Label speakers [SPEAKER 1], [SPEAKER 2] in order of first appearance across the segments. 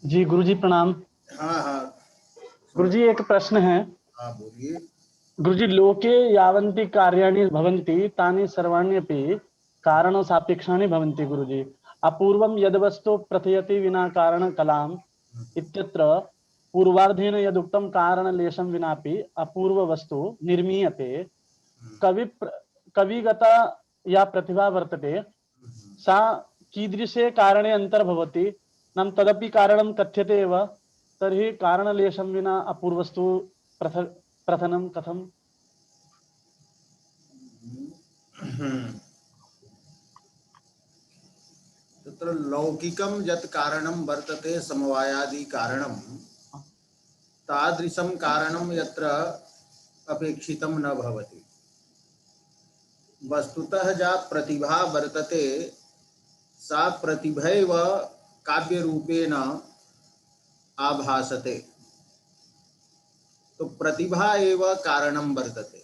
[SPEAKER 1] जी गुरुजी प्रणाम।
[SPEAKER 2] हाँ हाँ।
[SPEAKER 1] गुरुजी एक प्रश्न है।
[SPEAKER 2] हाँ बोलिए।
[SPEAKER 1] गुरुजी लोके यावन्ति कार्याणि भवन्ति तानि सर्वाण्यपि कारणो सापेक्षानि भवन्ति गुरुजी। अपूर्वं यद्वस्तु प्रथयति विना कारण कलाम इत्यत्र पूर्वार्धेन यदुक्तं कारणलेशं विनापि अपूर्व वस्तु निर्मीयते। कवि कविगता या प्रतिभा वर्तते सा कीदृशे कारणे अंतर्भवति नाम तदपि कारणं कथ्यते एव। तर्हि कारणलेशं विना अपूर्वस्तु प्रथ प्रथनं कथम्?
[SPEAKER 2] तत्र लौकिकं यत् कारणं वर्तते समवायादि कारणं तादृशं कारणं यत्र अपेक्षितं न भवति। वस्तुतः या प्रतिभा वर्तते सा प्रतिभैव काव्यरूपेण आभासते। तो प्रतिभा एव कारणं वर्तते।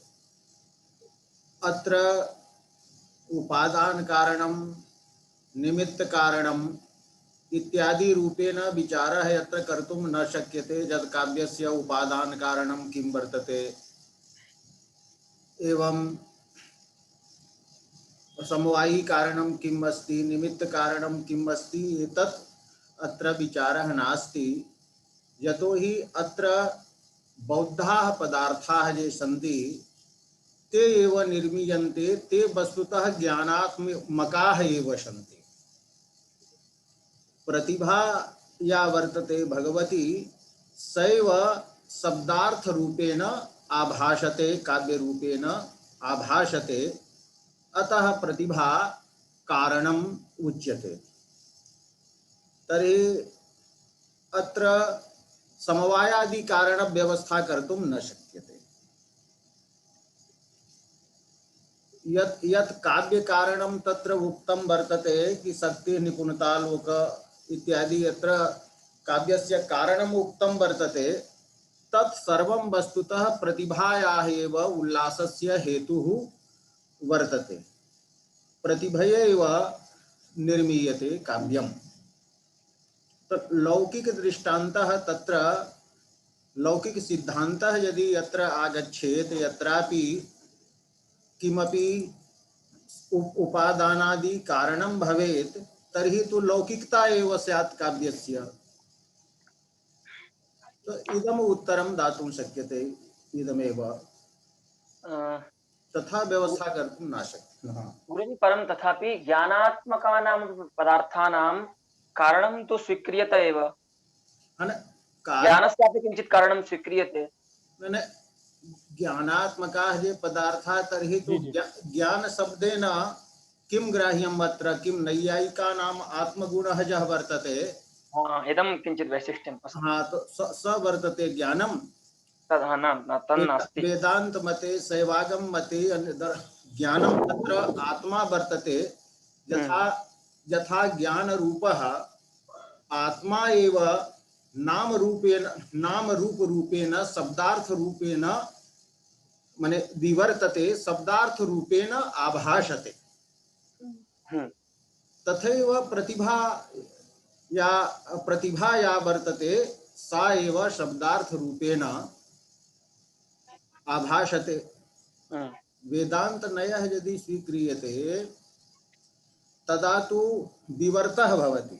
[SPEAKER 2] अत्र उपादान कारणं निमित्त कारणम् इत्यादि रूपेण विचारः यत्र कर्तुं न शक्यते। यद् काव्यस्य उपादान कारणं किं वर्तते एवं समवायी कारणं किम् अस्ति, निमित्त कारणं किम् अस्ति, एतत् अत्र विचारः नास्ति। यतोहि अत्र बौद्धाः पदार्थाः ये सन्ति ते एव निर्मीयन्ते, ते वस्तुतः ज्ञानात्मकाः एव सन्ति। प्रतिभा या वर्तते भगवती सैव शब्दार्थ रूपेण आभाषते, काव्य रूपेण आभाषते। अतः प्रतिभा कारणम् उच्यते। तर्हि अत्र समवायादि कारण व्यवस्था कर्तुं न शक्यते। यत् काव्य कारणं तत्र उक्तं वर्तते कि शक्ति निपुणता लोक इत्यादि यत्र काव्यस्य कारणम् उक्तं वर्तते तत् सर्वं वस्तुतः प्रतिभायाः एव उल्लासस्य हेतुः वर्तते। प्रतिभयैव निर्मीयते काव्यम्। लौकिक दृष्टान्तः तत्र लौकिक सिद्धान्तः यदि यत्र आगच्छेत् यत्रापि किमपि उपादानादि कारणं भवेत् तर्हि तु लौकिकता एव स्यात् काव्यस्य। तो इदम् उत्तरं दातुं शक्यते। इदमेव तथा व्यवस्था कर्तुं न शक्यते।
[SPEAKER 3] गुरुजी परं तथापि ज्ञानात्मकानां पदार्थानां कारणं तु स्वीक्रियते एव। ज्ञानस्यापि किञ्चित् कारणं स्वीक्रियते।
[SPEAKER 2] ज्ञानात्मकाः ये पदार्थाः तर्हि तु ज्ञान शब्देन किं ग्राह्यम् अत्र? किं नैयायिकानाम् आत्मगुणः यः वर्तते
[SPEAKER 3] इदं किञ्चित् वैशिष्ट्यम् अस्ति।
[SPEAKER 2] हाँ, तो स वर्तते ज्ञानम्।
[SPEAKER 3] तन्नास्ति।
[SPEAKER 2] वेदांत मते शैवागम मते ज्ञानम तत्र आत्मा वर्तते। यथा यथा ज्ञान रूपः आत्मा एव नाम रूप रूपेण शब्दार्थ रूपेण माने विवर्तते, शब्दार्थ रूपेण आभाषते। तथैव प्रतिभा या वर्तते सा एव शब्दार्थ रूपेण आभाषते। वेदांत नयः यदि स्वीक्रियते तदा तु विवर्तः भवति।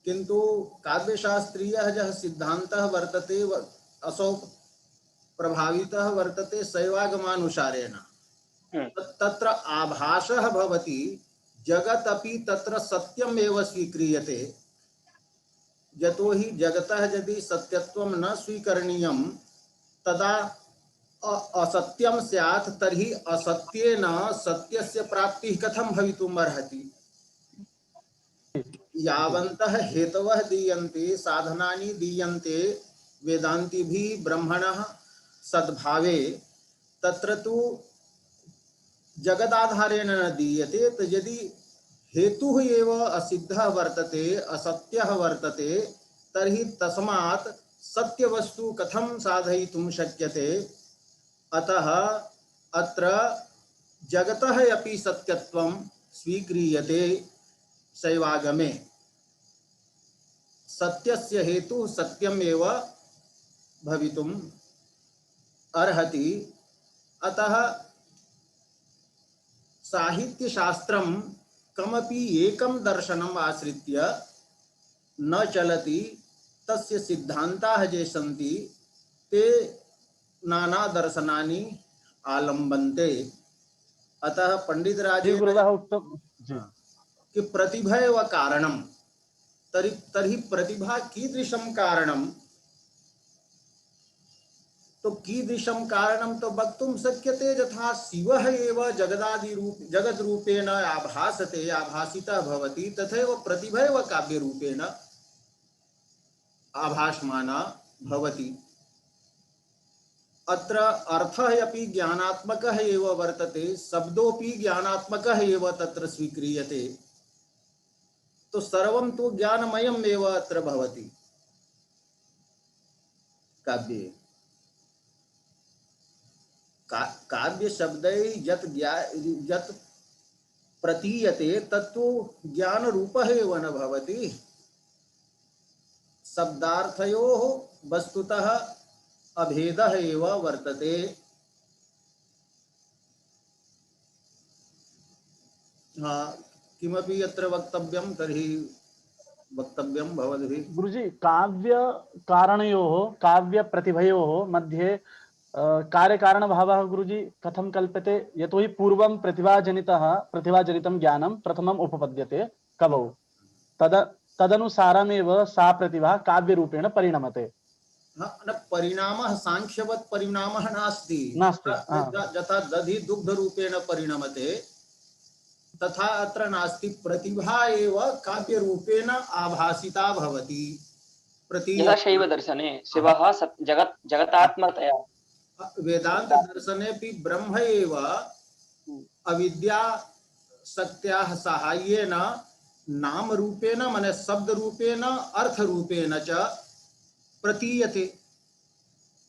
[SPEAKER 2] किंतु काव्यशास्त्रीयः यः सिद्धान्तः वर्तते असौ प्रभावितः वर्तते शैवागमानुसारेण। तत्र आभासः भवति। जगत् अपि तत्र सत्यम् एव स्वीक्रियते। यतोहि जगतः यदि सत्यत्वं न स्वीकरणीयं तदा असत्यं स्यात्, तर्हि असत्येन सत्यस्य प्राप्तिः कथं भवितुम् अर्हति? यावन्तः हेतवः दीयन्ते, साधनानि दीयन्ते वेदान्तिभिः ब्रह्मणः सद्भावे, तत्र तु जगदाधारेण न दीयते। तो यदि हेतुः एव असिद्धः वर्तते, असत्यः वर्तते, तर्हि तस्मात् सत्यवस्तु कथं साधयितुं शक्यते? अतः अत्र जगतः अपि सत्यत्वं स्वीक्रियते शैवागमे। सत्यस्य हेतु सत्यम एव भवितुम अर्हति। अतः साहित्य शास्त्रम कमपि एकम दर्शनम आश्रित्य न चलति। तस्य सिद्धांताः ये सन्ति ते नाना दर्शनानि आलम्बन्ते। अतः पंडित
[SPEAKER 1] जी
[SPEAKER 2] राजेन
[SPEAKER 1] गुरुदेव उत्तम जी।
[SPEAKER 2] कि प्रतिभा एव कारणम, तर्हि प्रतिभा कीदृशं कारणम, तो कीदृशं कारणं तो वक्तुं शक्यते। यथा शिवः एव जगद रूपेण आभासते, आभासितः भवति, तथैव प्रतिभा एव काव्य रूपेण आभासमाना भवति। अत्र अर्थः अपि ज्ञानात्मकः एव वर्तते, शब्दोऽपि ज्ञानात्मकः एव तत्र स्वीक्रियते। तो सर्वं तु ज्ञानमयम् एव अत्र भवति काव्ये। काव्य शब्दैः यत् प्रतीयते तत्तु ज्ञान रूपः एव न भवति। शब्दार्थयोः वस्तुतः अभेदः एव वर्तते। हाँ, किमपि यत्र वक्तव्यं तर्हि वक्तव्यं भवद्भिः।
[SPEAKER 1] गुरुजी काव्य कारणयोः काव्य प्रतिभयोः मध्ये कार्य कारण भावः गुरुजी कथं कल्प्यते? यतोहि पूर्वं प्रतिभाजनितं ज्ञानं प्रथमम् उपपद्यते कवौ, तद तदनुसारमेव सा प्रतिभा काव्य रूपेण परिणमते।
[SPEAKER 2] हाँ, न परिणामः सांख्यवत् परिणामः नास्ति।
[SPEAKER 1] नास्ति।
[SPEAKER 2] यथा दधि दुग्ध रूपेण परिणमते तथा अत्र नास्ति। प्रतिभा एव काव्य रूपेण आभासिता भवति,
[SPEAKER 3] यथा
[SPEAKER 2] प्रतीयते।
[SPEAKER 3] शैव दर्शने शिवः जगतात्मतया।
[SPEAKER 2] वेदांत दर्शनेऽपि ब्रह्म एव अविद्या शक्त्याः साहाय्येन नाम रूपेण माने शब्द रूपेण अर्थ रूपेण च प्रतीयते।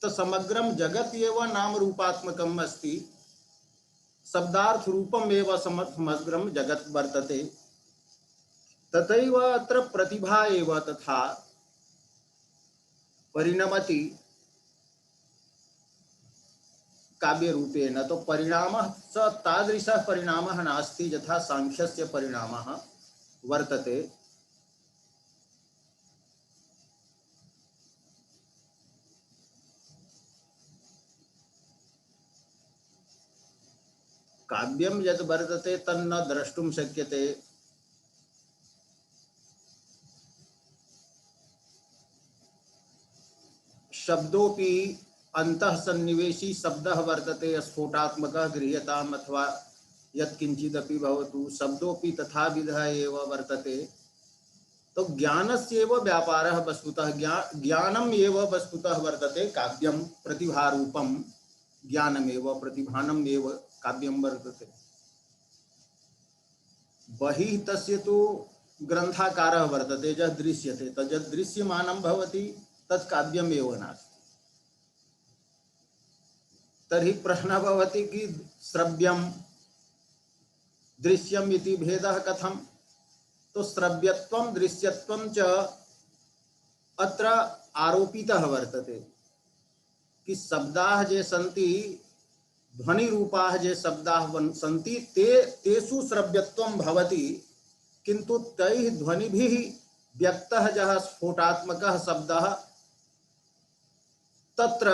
[SPEAKER 2] तो समग्रं जगत् एव नाम रूपात्मकम् अस्ति, शब्दार्थ रूपम् एव समग्रं जगत् वर्तते। तथैव अत्र प्रतिभा एव तथा परिणमति काव्य रूपेण। तो परिणामः स तादृशः परिणामः नास्ति यथा सांख्यस्य परिणामः वर्तते। काव्यं यद् वर्तते तन्न द्रष्टुं शक्यते। शब्दोऽपि अंतः सन्निवेशी शब्दः वर्तते, स्फोटात्मकः गृह्यताम् अथवा यत्किंचिदपि भवतु, शब्दोऽपि तथाविधः एव वर्तते। तो ज्ञानस्यैव व्यापारः वस्तुतः, ज्ञानम् एव वस्तुतः वर्तते काव्यं। प्रतिभारूपं ज्ञानमेव प्रतिभानम् एव काव्यं वर्तते। बहिः तस्य तु ग्रंथाकारः वर्तते, यत् दृश्यते तद् दृश्यमानं भवति तत् काव्यम् एव नास्ति। तर्हि प्रश्नः भवति कि श्रव्यं दृश्यम् इति भेदः कथं? तो श्रव्यत्वं दृश्यत्वं च अत्र आरोपितः वर्तते कि शब्दाः ये सन्ति, ध्वनि रूपाः ये शब्दाः सन्ति तेषु श्रव्यत्वं भवति, किन्तु तैः ध्वनिभिः व्यक्तः यः स्फोटात्मकः शब्दः तत्र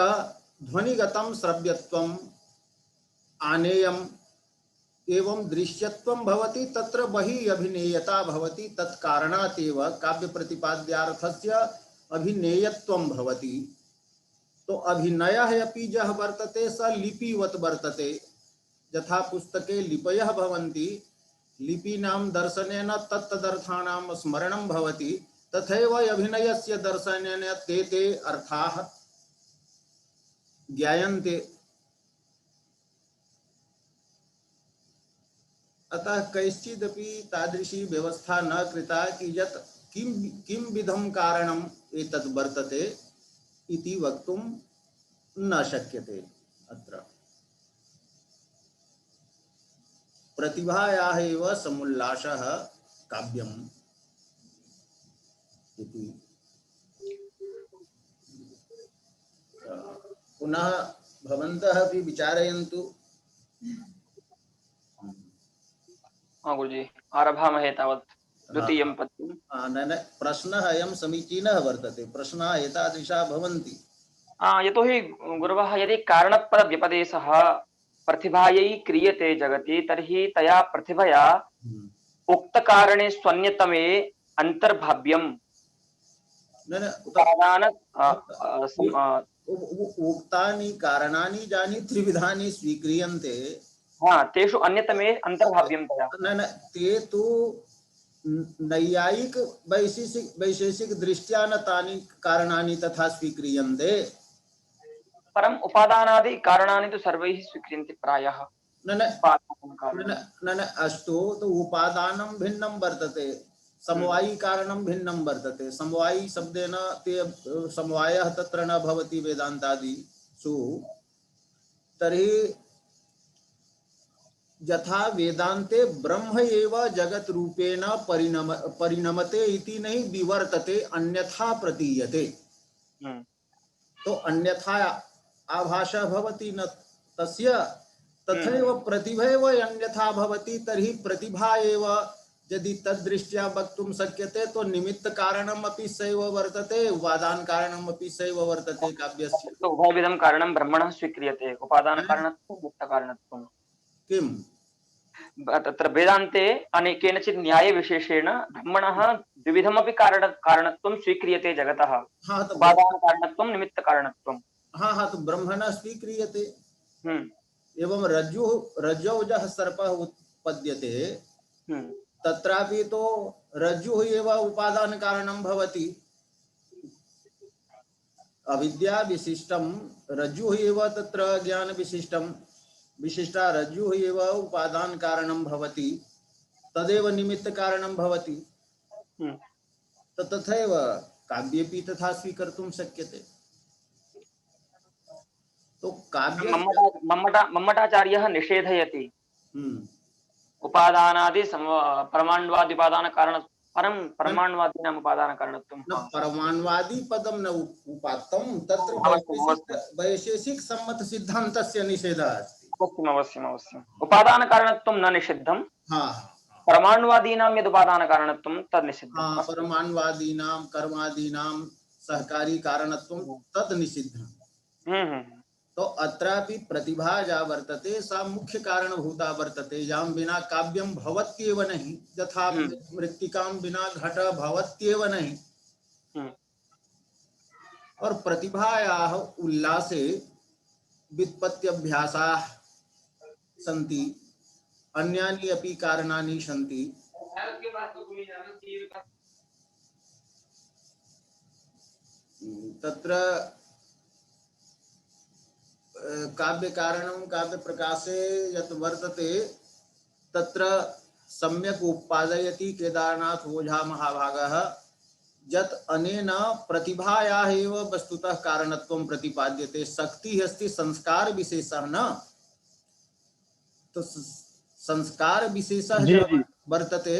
[SPEAKER 2] ध्वनिगतं श्रव्यत्वम् आनेयम् एवं दृश्यत्वं भवति, तत्र बहिः अभिनेयता भवति। तत्कारणात् एव काव्य प्रतिपाद्यार्थस्य अभिनेयत्वं भवति। तो अभिनयः अपि यः वर्तते स लिपिवत् वर्तते। यथा पुस्तके लिपयः भवन्ति, लिपीनां दर्शनेन तत्तदर्थानां स्मरणं भवति, तथैव अभिनयस्य दर्शनेन ते अर्थाः ज्ञायन्ते। अतः कैश्चिदपि तादृशी व्यवस्था न कृता कि यत् किं विधं कारणम् एतद् वर्तते इति वक्तुं न शक्यते। अत्र प्रतिभायाः एव समुल्लासः काव्यम् इति पुनः भवन्तः अपि विचारयन्तु।
[SPEAKER 3] हाँ गुरुजी, आरभामहे तावत् द्वितीयं पद्यम्।
[SPEAKER 2] न प्रश्नः अयं समीचीनः वर्तते, प्रश्नाः एतादृशाः भवन्ति।
[SPEAKER 3] यतोहि गुरवः यदि कारणपरव्यपदेशः प्रतिभायै क्रियते जगति तर्हि तया प्रतिभया उक्तकारणे स्वन्यतमे अन्तर्भाव्यम्
[SPEAKER 2] न
[SPEAKER 3] उपादान
[SPEAKER 2] उक्तानि कारणानि जानि त्रिविधानि स्वीक्रियन्ते।
[SPEAKER 3] तेषु अन्यतमे अन्तर्भाव्यं तया।
[SPEAKER 2] न ते तु नैयायिक वैशेषिक दृष्ट्या न तानि कारणानि तथा स्वीक्रियन्ते।
[SPEAKER 3] परम उपादानादि कारणानि तु सर्वैः स्वीक्रियन्ते प्रायः।
[SPEAKER 2] न अस्तु, तो उपादानं भिन्नं वर्तते, समवायी कारणं भिन्नं वर्तते। समवायी शब्देन ते समवायः तत्र न भवति वेदान्तादिषु। तर्हि यथा वेदान्ते ब्रह्म एव जगत रूपेण परिणमते इति नहीं विवर्तते, अन्यथा प्रतीयते। तो अन्यथा आभासः भवति न तस्य, तथैव प्रतिभैव अन्यथा भवति। तर्हि प्रतिभा एव यदि तद्दृष्ट्या वक्तुं शक्यते तो निमित्त कारणम् अपि सैव वर्तते, उपादान कारणम् अपि सैव वर्तते काव्यस्य।
[SPEAKER 3] तो उभयविधं कारणं ब्रह्मणः स्वीक्रियते, उपादान कारणत्वं मुक्त कारणत्वं।
[SPEAKER 2] किम्
[SPEAKER 3] तत्र वेदान्ते केनचित् न्याय विशेषेण ब्रह्मणः द्विविधमपि कारणत्वं स्वीक्रियते जगतः, उपादान कारणत्वं निमित्त कारणत्वं।
[SPEAKER 2] तो ब्रह्मणः स्वीक्रियते। एवं रज्जौ यः सर्पः उत्पद्यते तत्रापि तो रज्जुः एव उपादान कारणं भवति। अविद्या विशिष्टं रज्जुः एव तत्र ज्ञान विशिष्टं, विशिष्टा रज्जुः एव उपादान कारणं भवति, तदेव निमित्त कारणं भवति। तो तथैव काव्येपि तथा स्वीकर्तुं शक्यते। तो काव्य
[SPEAKER 3] मम्मटाचार्यः निषेधयति उपादानादि परमाण्वादि उपादान कारण परम परमाण्वादीनाम् उपादान कारणत्वं।
[SPEAKER 2] परमाण्वादि पदं न उपात्तं, तत्र वैशेषिक सम्मत सिद्धान्तस्य निषेधः अस्ति।
[SPEAKER 3] अवश्यम् उपादान कारणत्वं न निषिद्धं, परमाण्वादीनां यद् उपादान कारणत्वं तद् निषिद्धं।
[SPEAKER 2] परमाण्वादीनां कर्मादीनां सहकारी कारणत्वं तद् निषिद्धम्। तो अत्रापि प्रतिभा या वर्तते सा मुख्य कारणभूता वर्तते, यां विना काव्यं भवत्येव नहीं, यथा मृत्तिकां बिना घट भवत्येव नहीं। और प्रतिभायाः उल्लासे व्युत्पत्त्यभ्यासाः सन्ति, अन्यानि अपि कारणानि सन्ति। तत्र काव्य कारणं काव्य प्रकाशे यत् वर्तते तत्र सम्यक् उत्पादयति केदारनाथ ओझा महाभागः, यत् अनेन प्रतिभायाः एव वस्तुतः कारणत्वं प्रतिपाद्यते। शक्तिः अस्ति संस्कार विशेषः न, तो संस्कार विशेषः जब वर्तते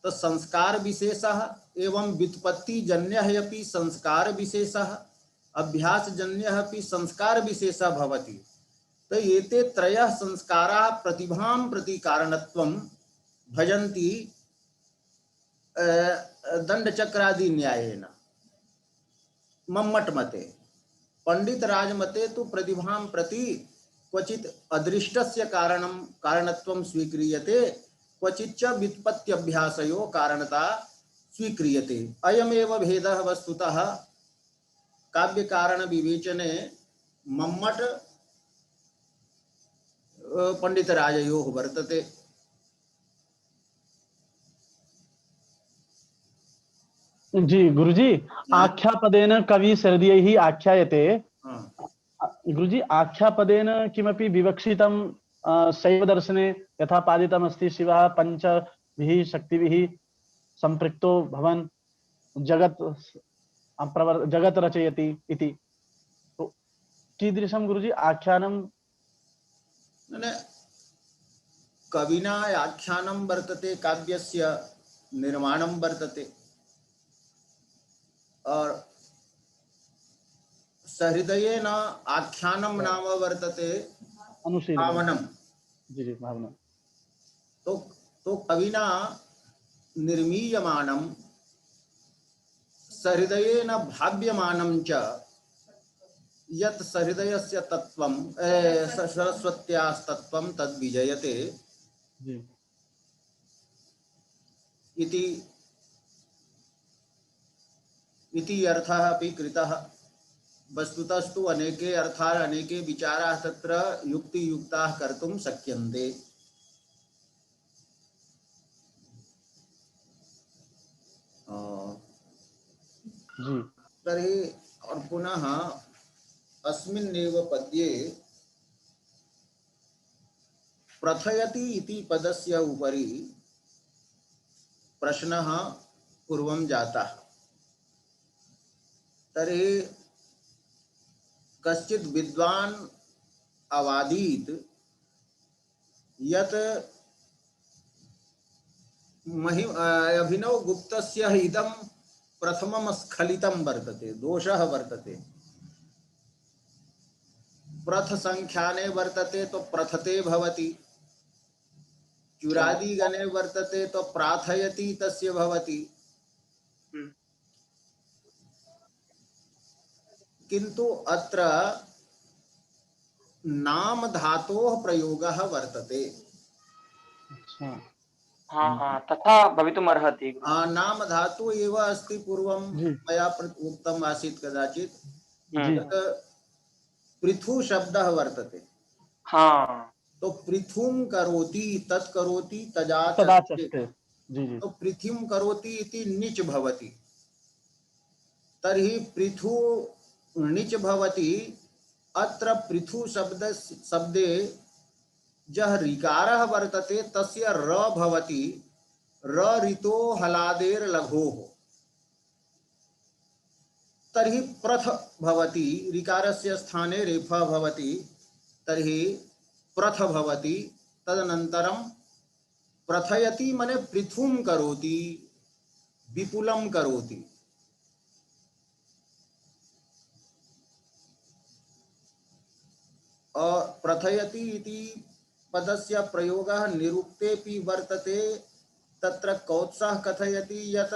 [SPEAKER 2] तो संस्कार विशेषः एवं व्युत्पत्तिजन्यः अपि संस्कार विशेषः, अभ्यासजन्यः अपि संस्कार विशेषः भवति। तो एते त्रयः संस्काराः प्रतिभां प्रति कारणत्वं भजन्ति दंडचक्रादि न्यायेन। मम्मट मते, पंडित राज मते तो प्रतिभां प्रति क्वचित् अदृष्टस्य कारणत्वं स्वीक्रियते, क्वचिच्च व्युत्पत्त्यभ्यासयो कारणता स्वीक्रियते। अयमेव भेदः वस्तुतः काव्य कारण विवेचने मम्मट पंडित राजयोः वर्तते।
[SPEAKER 1] जी गुरुजी, आख्यापदेन कवि सर्वैः आख्यायते। गुरुजी, आख्यापदेन किमपि विवक्षितं शैव दर्शने यथा पादितमस्ति, शिवः पंचभिः शक्तिभिः संपृक्तो भवन् जगत रचयति इति। तो कीदृशं गुरुजी आख्यानं?
[SPEAKER 2] कविना आख्यानं वर्तते, काव्यस्य निर्माणं वर्तते, और सहृदयेन आख्यानं नाम वर्तते
[SPEAKER 1] अनुशीलनम।
[SPEAKER 2] भावनम।
[SPEAKER 1] जी जी, भावना।
[SPEAKER 2] तो कविना निर्मीयमानं सहृदयेन भाव्यमानं च यत् सहृदयस्य तत्त्वं सरस्वत्यास्तत्त्वं तद् विजयते
[SPEAKER 1] जी
[SPEAKER 2] इति अर्थः अपि कृतः। वस्तुतस्तु अनेके अर्थाः अनेके विचाराः तत्र युक्तियुक्ताः कर्तुं शक्यन्ते।
[SPEAKER 1] जी
[SPEAKER 2] तर्हि और पुनः अस्मिन्नेव पद्ये प्रथयति इति पदस्य उपरि प्रश्नः पूर्वं जातः। तर्हि कश्चित् विद्वान् अवादीत् यत् अभिनवगुप्तस्य इदं प्रथमं स्खलितं वर्तते, दोषः वर्तते। प्रथ संख्याने वर्तते तो प्रथते भवति, चुरादी गणे वर्तते तो प्राथयति तस्य भवति। किंतु अत्र नाम धातोः प्रयोगः वर्तते।
[SPEAKER 1] अच्छा।
[SPEAKER 3] हाँ हाँ, तथा भवितुमर्हति।
[SPEAKER 2] नाम धातु एव अस्ति। पूर्वं
[SPEAKER 1] जी
[SPEAKER 2] मया उक्तम् आसीत् कदाचित्
[SPEAKER 1] जी
[SPEAKER 2] तत् पृथु शब्दः वर्तते।
[SPEAKER 3] हाँ
[SPEAKER 2] तो पृथुं करोति, तत् करोति, तजाच
[SPEAKER 1] तदा
[SPEAKER 2] अस्ति।
[SPEAKER 1] चष्टे। जी जी
[SPEAKER 2] तो पृथिं करोति इति नीच भवति। तर्हि पृथु नीच भवति। अत्र पृथु शब्दे यः ऋकारः वर्तते तस्य र भवति। र ऋतो हलादेर लघोः। तर्हि प्रथ भवति, ऋकारस्य स्थाने रेफः भवति, तर्हि प्रथ भवति। तदनन्तरं प्रथयति मने पृथुं करोति, विपुलं करोति। प्रथयति इति पदस्य प्रयोगः निरुक्तेऽपि वर्तते। तत्र कौत्सः कथयति यत्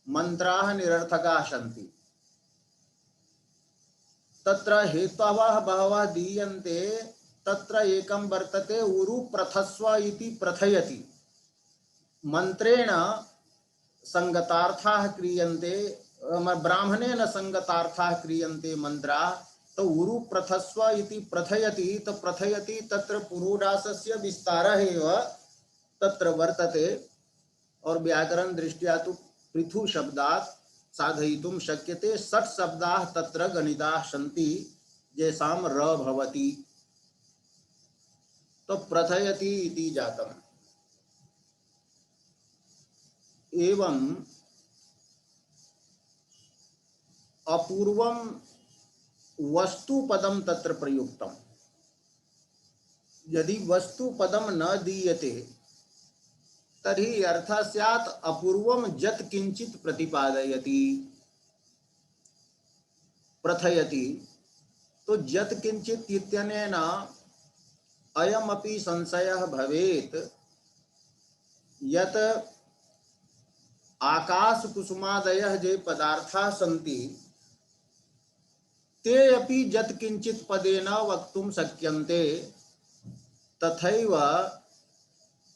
[SPEAKER 2] मन्त्राः निरर्थकाः सन्ति। तत्र हेतवः बहवः दीयन्ते। तत्र एकं वर्तते उरु प्रथस्व इति प्रथयति। मन्त्रेण संगतार्थाः क्रियन्ते, ब्राह्मणेन संगतार्थाः क्रियन्ते मन्त्राः। तो उरु प्रथस्व इति प्रथयति। तो प्रथयति तत्र पुरोडासस्य विस्तारः एव तत्र वर्तते। और व्याकरण दृष्ट्या तो पृथु शब्दात् साधयितुं शक्यते। षट् शब्दाः तत्र गणिताः सन्ति येषां र भवति। तो प्रथयति इति जातम्। एवं अपूर्वं वस्तुपदं तत्र प्रयुक्तम्। यदि वस्तुपदं न दीयते तर्हि अर्थः स्यात् अपूर्वं यत् किंचित् प्रतिपादयति। प्रथयति तो यत् किंचित् इत्यनेन अयमपि संशयः भवेत् यत् आकाश कुसुमादयः ये पदार्थाः सन्ति ते अपि यत् किंचित् पदेन वक्तुं शक्यन्ते। तथैव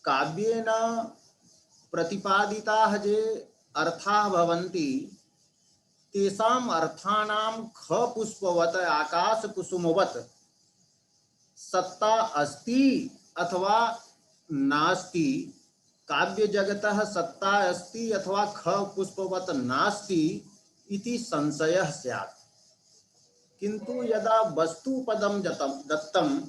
[SPEAKER 2] काव्येन प्रतिपादिताः ये अर्थाः भवन्ति तेषाम् अर्थानां ख पुष्पवत् आकाश कुसुमवत् सत्ता अस्ति अथवा नास्ति। काव्य जगतः सत्ता अस्ति अथवा ख पुष्पवत् नास्ति इति संशयः स्यात्। किंतु यदा वस्तुपदं दत्तं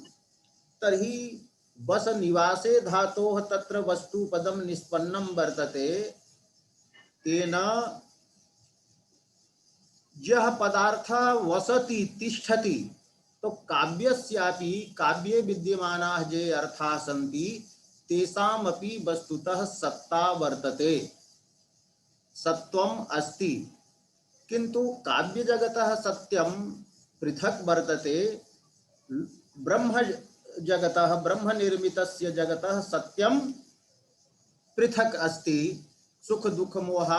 [SPEAKER 2] तर्हि वस निवासे धातोः तत्र वस्तुपदं निष्पन्नं वर्तते। तेन यः पदार्थः वसति तिष्ठति। तो काव्यस्यापि काव्ये विद्यमानाः ये अर्थाः सन्ति तेषामपि वस्तुतः सत्ता वर्तते, सत्त्वम् अस्ति। किंतु काव्य जगतः सत्यं पृथक वर्तते ब्रह्म जगतः ब्रह्म निर्मितस्य जगतः सत्यम पृथक अस्ति सुख दुख मोह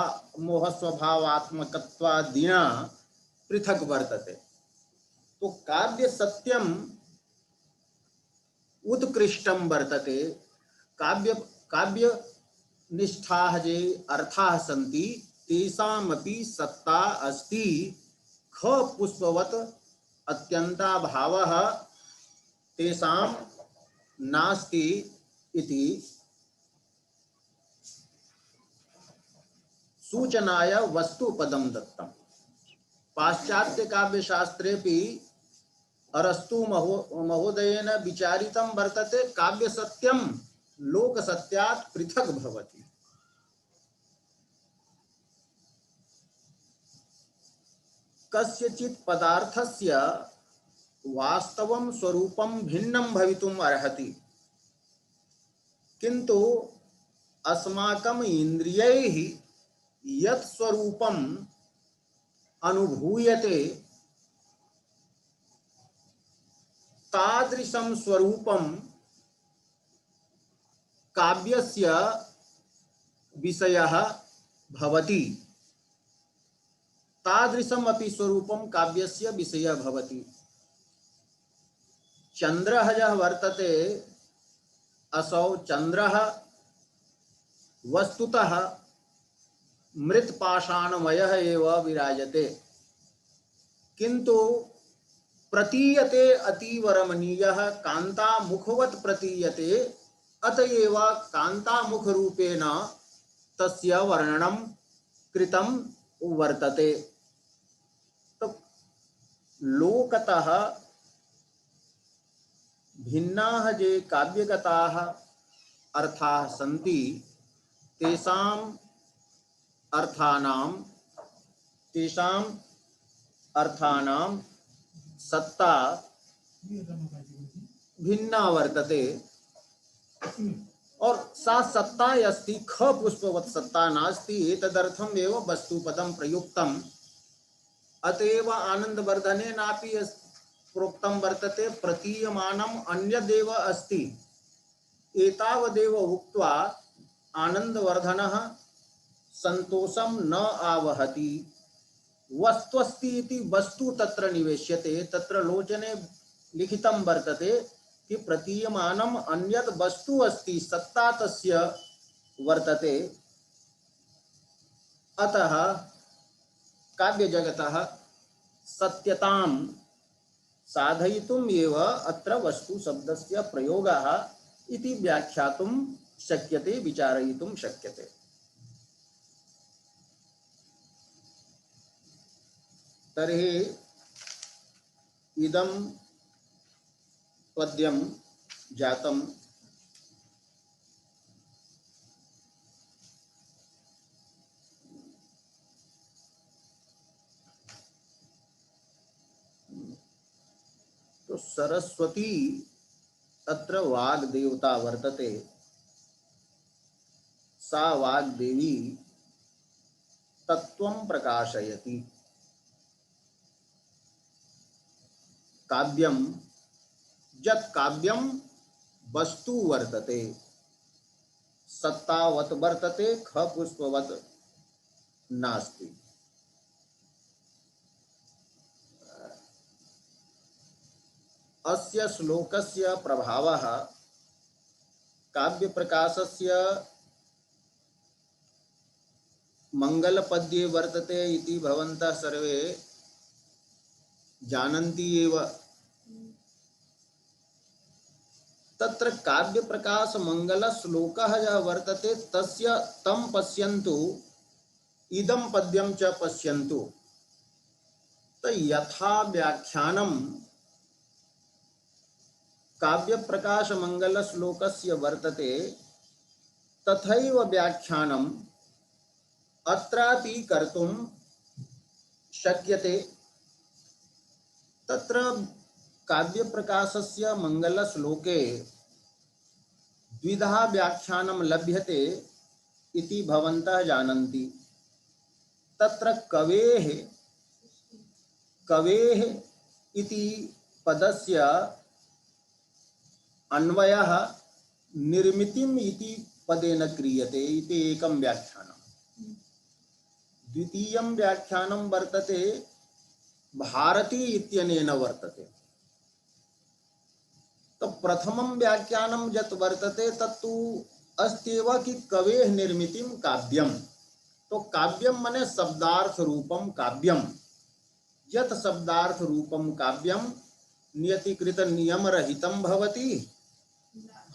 [SPEAKER 2] मोह स्वभावात्मकत्वादिना पृथक वर्तते। तो काव्य सत्यम उत्कृष्टम वर्तते। काव्य काव्य निष्ठाः ये अर्थाः सन्ति तेषामपि सत्ता अस्ति। ख पुष्पवत् अत्यन्ताभावः तेषां नास्ति इति सूचनाय वस्तुपदं दत्तम्। पाश्चात्य काव्य शास्त्रेपि अरस्तु महोदयेन विचारितं वर्तते काव्य सत्यम लोक सत्यात् पृथक भवति। कस्यचित् पदार्थस्य वास्तवं स्वरूपं भिन्नं भवितुम् अर्हति, किन्तु अस्माकम् इन्द्रियैः यत् स्वरूपम् अनुभूयते तादृशं स्वरूपं काव्यस्य विषयः भवति। तादृशमपि स्वरूपं काव्यस्य विषयः भवति। चन्द्रः यः वर्तते असौ चन्द्रः वस्तुतः मृत्पाषाणमयः एव विराजते, किन्तु प्रतीयते अतीवरमणीयः कान्तामुखवत् प्रतीयते, अतएव कान्तामुखरूपेण तस्य वर्णनं कृतं वर्तते। तो लोकतः भिन्नाः ये काव्यगताः अर्थाः सन्ति तेषाम् अर्थानां सत्ता भिन्ना वर्तते। और सा सत्ता अस्ति ख पुष्पवत् सत्ता नास्ति। एतदर्थम् एव वस्तुपदं प्रयुक्तम्। अतएव आनन्दवर्धनेनापि प्रोक्तं वर्तते प्रतीयमानम् अन्यदेव अस्ति। एतावदेव उक्त्वा आनन्दवर्धनः संतोषं न आवहति। वस्तुस्ति इति वस्तु तत्र निवेश्यते। तत्र लोचने लिखितं वर्तते कि प्रतीयमानम् अन्यत् वस्तु अस्ति, सत्ता तस्य वर्तते। अतः काव्यजगतः सत्यतां साधयितुम् एव अत्र वस्तु शब्दस्य प्रयोगः इति व्याख्यातुं शक्यते, विचारयितुं शक्यते। तर्हि इदं पद्यं जातं तो सरस्वती अत्र वाग्देवता वर्तते। सा वाग्देवी तत्त्वं प्रकाशयति। काव्यं यत् काव्यं वस्तु वर्तते, सत्तावत् वर्तते, ख पुष्पवत् नास्ति। अस्य श्लोकस्य प्रभावः काव्यप्रकाशस्य मंगलपद्ये वर्तते इति भवन्तः सर्वे जानन्ति एव। तत्र काव्यप्रकाश मंगल श्लोकः यः वर्तते तस्य तं पश्यन्तु, इदं पद्यं च पश्यन्तु। तो यथा व्याख्यानं काव्यप्रकाश मंगल श्लोकस्य वर्तते तथैव व्याख्यानम् अत्रापि कर्तुं शक्यते। तत्र काव्यप्रकाशस्य मंगलश्लोके द्विधा व्याख्यानं लभ्यते इति भवन्तः जानन्ति। तत्र कवेः इति पदस्य अन्वयः निर्मितिम् इति पदेन क्रियते इति एकं व्याख्यानं। द्वितीयं व्याख्यानं वर्तते भारती इत्यनेन वर्तते। तो प्रथमं व्याख्यानं यत् वर्तते तत्तु अस्त्येव कि कवेः निर्मितिं काव्यम। तो काव्यम माने शब्दार्थ रूपम काव्यम। यत् शब्दार्थ रूपम काव्यम नियतिकृत नियम रहितं भवति,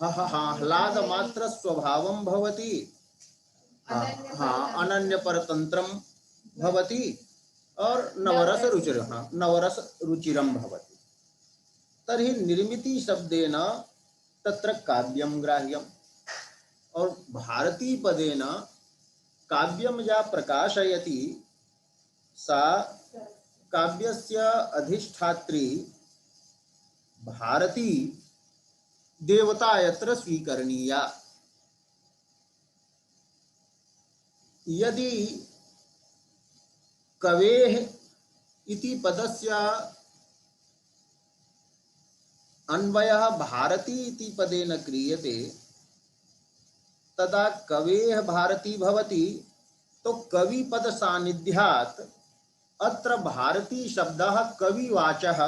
[SPEAKER 2] आह्लाद मात्र स्वभावं भवति, अनन्य परतंत्रम भवति और नवरस रुचिरम भवति। तर्हि निर्मिति शब्देन तत्र काव्यं ग्राह्यम् और भारती पदेन काव्यं या प्रकाशयति सा काव्यस्य अधिष्ठात्री भारती देवता यत्र स्वीकरणीया। यदि कवेः इति पदस्य अन्वयः भारती इति पदेन क्रियते तदा कवेः भारती भवति। तो कवि पद सान्निध्यात् अत्र भारती शब्दः कविवाचः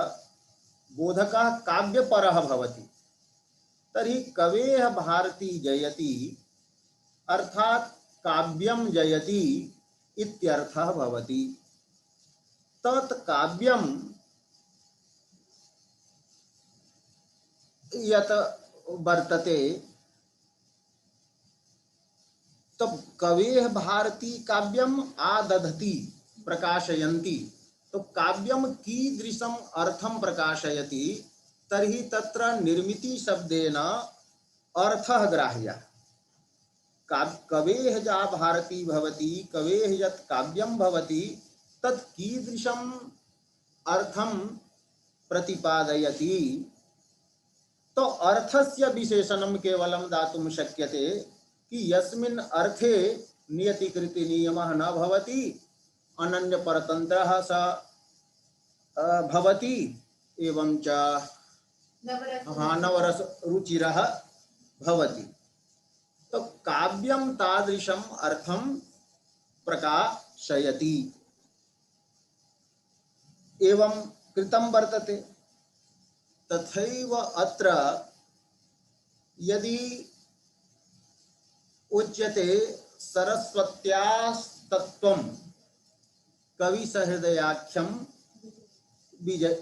[SPEAKER 2] बोधकः काव्यपरः भवति। तर्हि कवेः भारती जयति अर्थात् काव्यं जयति इत्यर्थः भवति। तत् काव्यं यत् वर्तते तो कवेः भारती काव्यम आदधति प्रकाशयन्ति। तो काव्यम कीदृशम् अर्थं प्रकाशयति तर्हि तत्र निर्मिति शब्देन अर्थः ग्राह्यः। कवेः या भारती भवति, कवेः यत् काव्यं भवति तत् कीदृशम् अर्थं प्रतिपादयति। तो अर्थस्य विशेषणं केवलं दातुं शक्यते कि यस्मिन् अर्थे नियतिकृति नियमः न भवति, अनन्य परतन्त्रः स भवति, एवं च नवरस रुचिरः भवति। तो काव्यं तादृशम् अर्थं प्रकाशयति। एवं कृतं वर्तते। तथैव अत्र यदि उच्यते सरस्वत्यास्तत्त्वं कविसहृदयाख्यं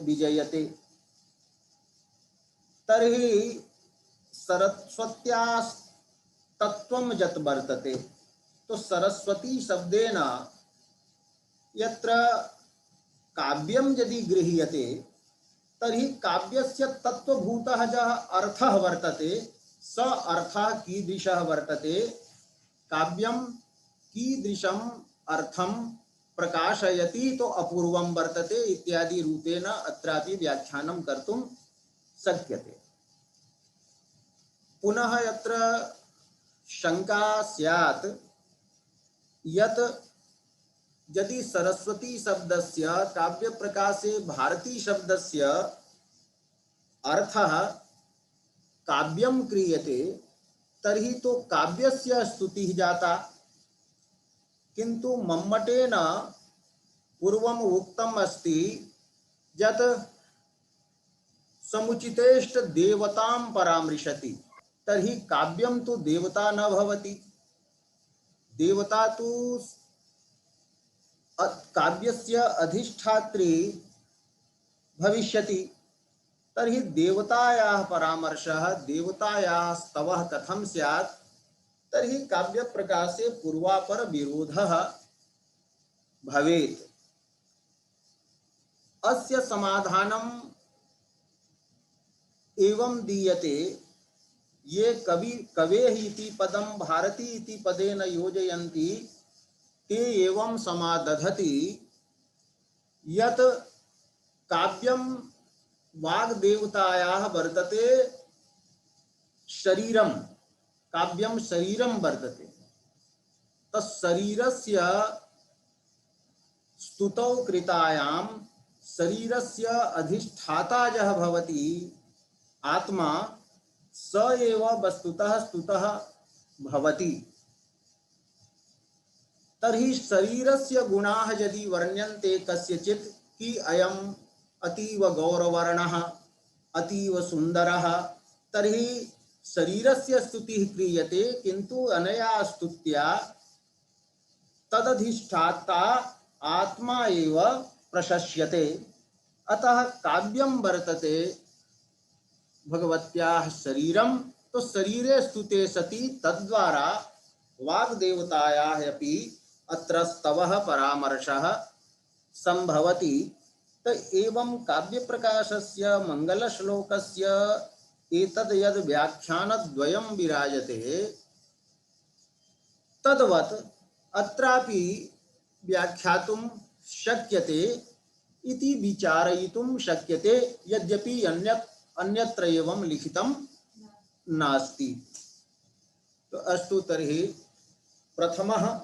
[SPEAKER 2] विजयते, तर्हि सरस्वत्यास्तत्त्वं यत् वर्तते तो सरस्वती शब्देन यत्र काव्यं यदि गृह्यते तर्हि काव्यस्य तत्त्वभूतः यः अर्थः वर्तते स अर्थः कीदृशः वर्तते, काव्यं कीदृशम् अर्थं प्रकाशयति तो अपूर्वं वर्तते इत्यादि रूपेण अत्रापि व्याख्यानं कर्तुं शक्यते। पुनः यत्र शंका स्यात् यत् यदि सरस्वती शब्दस्य काव्य प्रकाशे भारती शब्दस्य अर्थः काव्यं क्रियते तर्हि तो काव्यस्य स्तुतिः जाता। किन्तु मम्मटेन पूर्वम् उक्तम् अस्ति यत् समुचितेष्ट देवतां परामृशति। तर्हि काव्यं तु देवता न भवति। देवता तु काव्यस्य अधिष्ठात्री भविष्यति। तर्हि देवतायाः परामर्शः, देवतायाः स्तवः कथं स्यात्? तर्हि काव्य प्रकाशे पूर्वापर विरोधः भवेत्। अस्य समाधानम् एवं दीयते, ये कवेः इति पदं भारती इति पदेन योजयन्ति ते एवं समादधति यत् काव्यं वाग्देवतायाः वर्तते शरीरं, काव्यं शरीरं वर्तते। तत् शरीरस्य स्तुतौ कृतायां शरीरस्य अधिष्ठाता यः भवति आत्मा स एव वस्तुतः स्तुतः भवति। तर्हि शरीरस्य गुणाः यदि वर्ण्यन्ते कस्यचित् कि अयम् अतीव गौरवर्णः अतीव सुन्दरः, तर्हि शरीरस्य स्तुतिः क्रियते, किन्तु अनया स्तुत्या तदधिष्ठाता आत्मा एव प्रशस्यते। अतः काव्यं वर्तते भगवत्याः शरीरं, तो शरीरे स्तुते सति तद्वारा वाग्देवतायाः अपि अत्र स्तवः परामर्शः संभवति। तो एवं काव्यप्रकाशस्य मङ्गलश्लोकस्य एतद् यद् व्याख्यानद्वयं विराजते तद्वत् अत्रापि व्याख्यातुं शक्यते इति विचारयितुं शक्यते, यद्यपि अन्यत्र एवं लिखितं नास्ति। तो अस्तु, तर्हि प्रथमः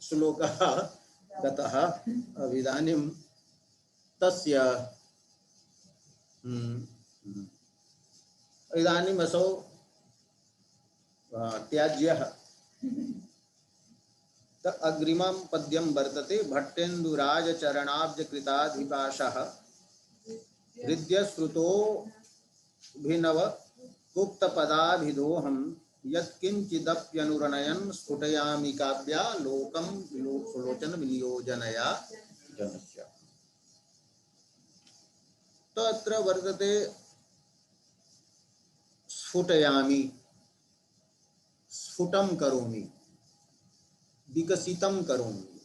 [SPEAKER 2] श्लोकः गतः। इदानीं तस्य इदानीम् असौ त्याज्यः। अग्रिमं पद्यं वर्तते भट्टेन्दुराजचरणाब्जकृताधिपाशः हृद्यश्रुतोऽभिनव गुप्तपदाभिदोहं यत्किञ्चिदप्यनुरणयन् स्फुटयामि काव्या लोकं सुलोचन विनियोजनया जनस्य। तो अत्र वर्तते स्फुटयामि, स्फुटं करोमि, विकसितं करोमि।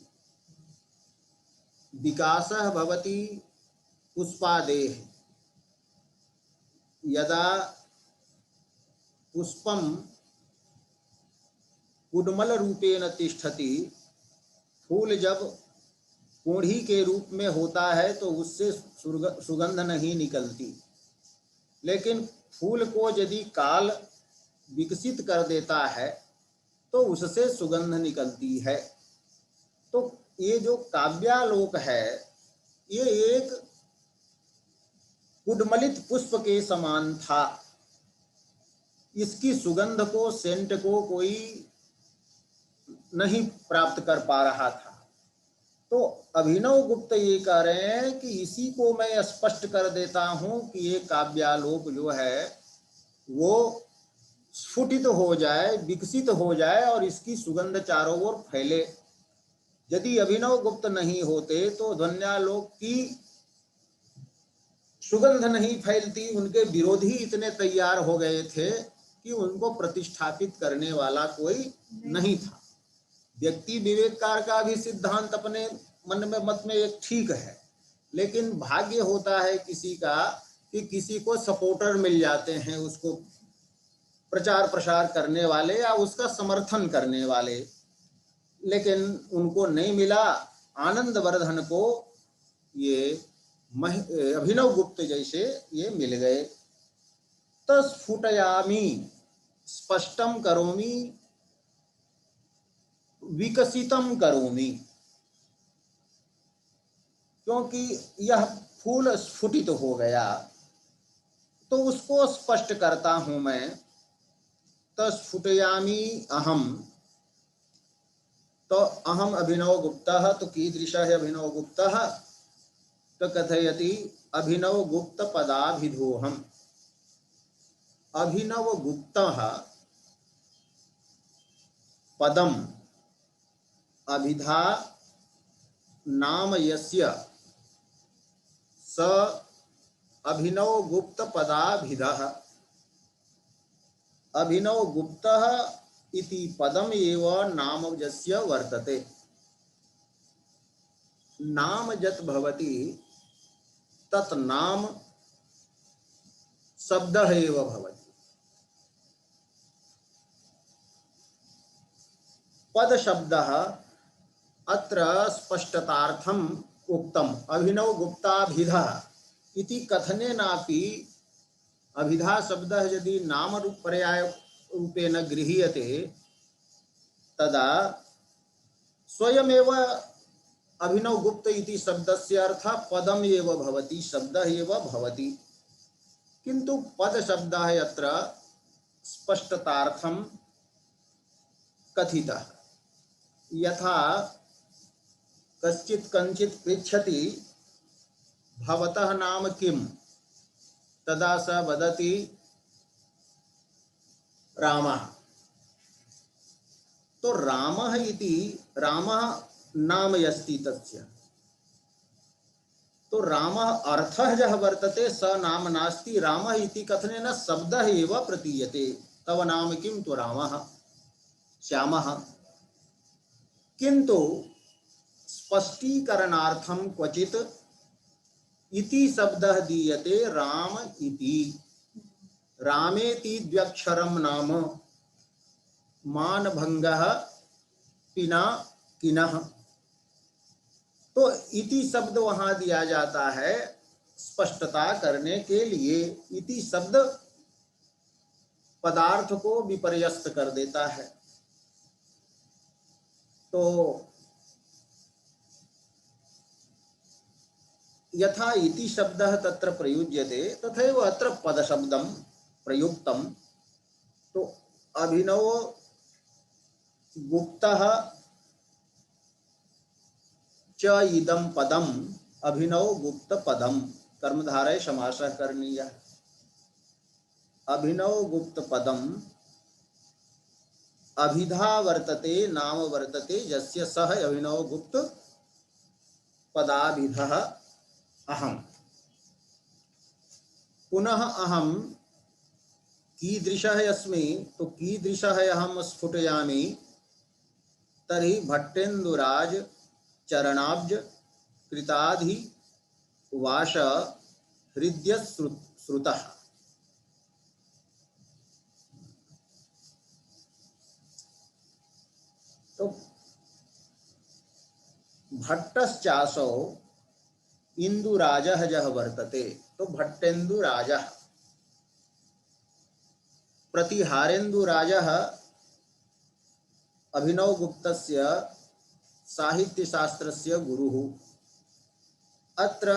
[SPEAKER 2] विकासः भवति पुष्पादेः। यदा पुष्पं कुड्मल रूपेण तिष्ठति, फूल जब कोढ़ी के रूप में होता है तो उससे सुगंध नहीं निकलती, लेकिन फूल को यदि काल विकसित कर देता है तो उससे सुगंध निकलती है। तो ये जो काव्यालोक है ये एक कुडमलित पुष्प के समान था। इसकी सुगंध को, सेंट को कोई नहीं प्राप्त कर पा रहा था। तो अभिनव गुप्त ये कह रहे हैं कि इसी को मैं स्पष्ट कर देता हूं कि ये काव्यालोक जो है वो स्फुटित हो जाए, विकसित हो जाए और इसकी सुगंध चारों ओर फैले। यदि अभिनव गुप्त नहीं होते तो ध्वन्यालोक की सुगंध नहीं फैलती। उनके विरोधी इतने तैयार हो गए थे कि उनको प्रतिष्ठापित करने वाला कोई नहीं था। व्यक्ति विवेककार का भी सिद्धांत अपने मन में मत में एक ठीक है, लेकिन भाग्य होता है किसी का कि किसी को सपोर्टर मिल जाते हैं, उसको प्रचार प्रसार करने वाले या उसका समर्थन करने वाले, लेकिन उनको नहीं मिला। आनंदवर्धन को ये अभिनव गुप्त जैसे ये मिल गए। तस्फुटयामि, स्पष्टम करोमि, विकसितम करोमि, क्योंकि यह फूल स्फुटित हो गया तो उसको स्पष्ट करता हूं मैं। तस्फुटयामि अहम, तो अहम अभिनव गुप्तः, तो कीदृशः अभिनव गुप्तः, तो कथयति अभिनव गुप्त पदाभिधोहम। अभिनव गुप्तः पदम अभिधा नाम यस्य स अभिनव गुप्त पदाभिधः। अभिनव गुप्तः इति पदम एव नाम यस्य वर्तते। नाम यत् भवति तत् नाम शब्दः एव भवति। पद शब्दः अत्र स्पष्टतार्थम उक्तम। अभिनव गुप्ताभिधः इति कथनेनापि अभिधा शब्दः यदि नाम रूप पर्याय रूपेण गृह्यते तदा स्वयमेव अभिनव गुप्त इति शब्दस्य अर्थः पदम एव भवति, शब्दः एव भवति, किंतु पद शब्दः यत्र स्पष्टतार्थं कथितः। यथा कश्चित् कञ्चित् पृच्छति भवतः नाम किम, तदा स वदति रामः। तो रामः इति रामः नाम अस्ति तस्य, तो रामः अर्थः यः वर्तते स नाम नास्ति। रामः इति कथनेन शब्दः एव प्रतीयते, तव नाम किं, तो रामः श्यामः। किंतु स्पष्टीकरणार्थं क्वचित् इति शब्दः दीयते राम इति। रामेति द्व्यक्षरं नाम मानभंगः पिना किनः। तो इति शब्द वहां दिया जाता है स्पष्टता करने के लिए। इति शब्द पदार्थ को विपर्यस्त कर देता है। तो यथा इति शब्दः तत्र प्रयुज्यते तथैव अत्र पदशब्दं प्रयुक्तं। तो अभिनव गुप्तः च इदं पदम, अभिनव गुप्त पदम, कर्मधारय समासः करणीयः। अभिनव गुप्त पदम अभिधा वर्तते, नाम वर्तते यस्य सः अभिनव गुप्त पदाभिधः अहम। पुनः अहम कीदृशः अस्मि, तो कीदृशः अहम स्फुटयामि तर्हि भट्टेन्दुराज चरणाब्ज कृताधि वाश हृदय श्रुतः। तो भट्टश्चासौ इंदुराजः यः वर्तते, तो भट्टेन्दुराजः। प्रतिहारेन्दुराजः अभिनवगुप्तस्य साहित्यशास्त्रस्य गुरुः। अत्र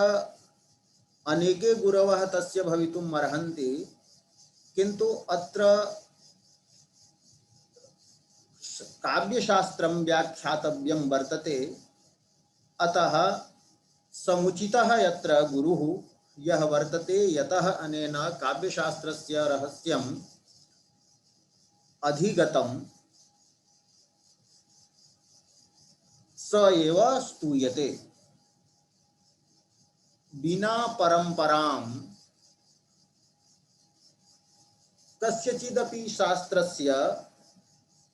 [SPEAKER 2] अनेके गुरवः तस्य भवितुम् अर्हन्ति, किन्तु अत्र काव्यशास्त्रं व्याख्यातव्यं वर्तते। अतः समुचितः यत्र गुरुः यः वर्तते, यतः अनेन काव्यशास्त्रस्य रहस्यम् अधिगतं, स एव स्तूयते। बिना परंपरां कस्यचिदपि शास्त्रस्य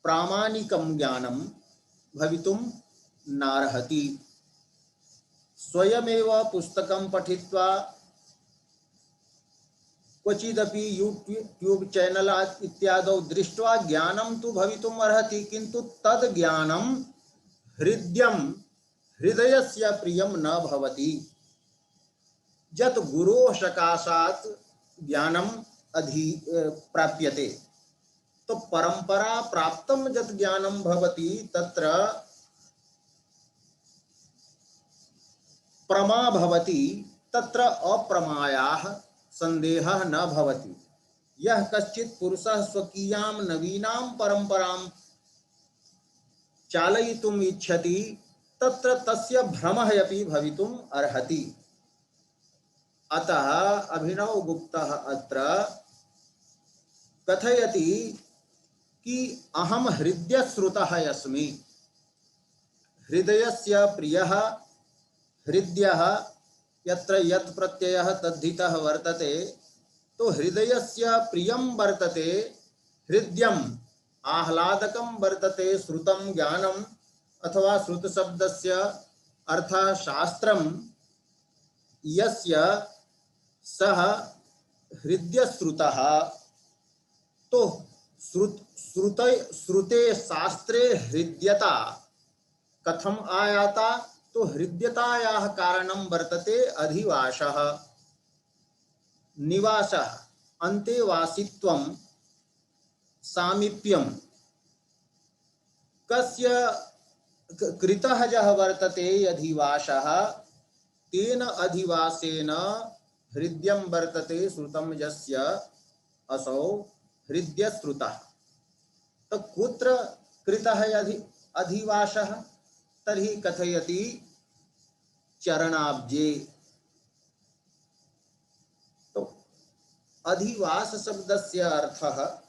[SPEAKER 2] प्रामाणिकं ज्ञानं भवितुं नार्हति। स्वयमेव पुस्तकं पठित्वा क्वचिदपि यूट्यूब चैनल इत्यादौ दृष्ट्वा ज्ञानं तु भवितुम् अर्हति, किन्तु तद् ज्ञानं हृदयस्य प्रियं न भवति। यत् गुरोः सकाशात् ज्ञानम् प्राप्यते, तो परंपरा प्राप्तं यत् ज्ञानं भवति तत्र प्रमा भवति, तत्र अप्रमायाः संदेहः न भवति। यः कश्चित् पुरुषः स्वकीयां नवीनां परंपरां चालयितुम् इच्छति, तत्र तस्य भ्रमः अपि भवितुम् अर्हति। अतः अभिनवगुप्तः अत्र कथयति कि अहम हृदयश्रुतः अस्मि। हृदयस्य प्रियः हृदयः यत्र यत् प्रत्ययः तद्धितः वर्तते, तो हृदयस्य प्रियं वर्तते हृदयम्, आह्लादकं वर्तते श्रुतं ज्ञानम्, अथवा श्रुत शब्दस्य अर्थः शास्त्रं। यस्य सः हृदयश्रुतः, तो श्रुते शास्त्रे हृद्यता कथम आयाता, तो हृद्यतायाः कारणं वर्तते अधिवासः, निवासः, अन्तेवासित्वं, सामीप्यं। कस्य कृतः जः वर्तते अधिवासः तेन अधिवासेन हृद्यं वर्तते श्रुतं यस्य असौ हृद्यश्रुतः। तो कुत्र कृतः अधिवासः तर्हि कथयति चरणाब्जे। तो अधिवास शब्दस्य अर्थः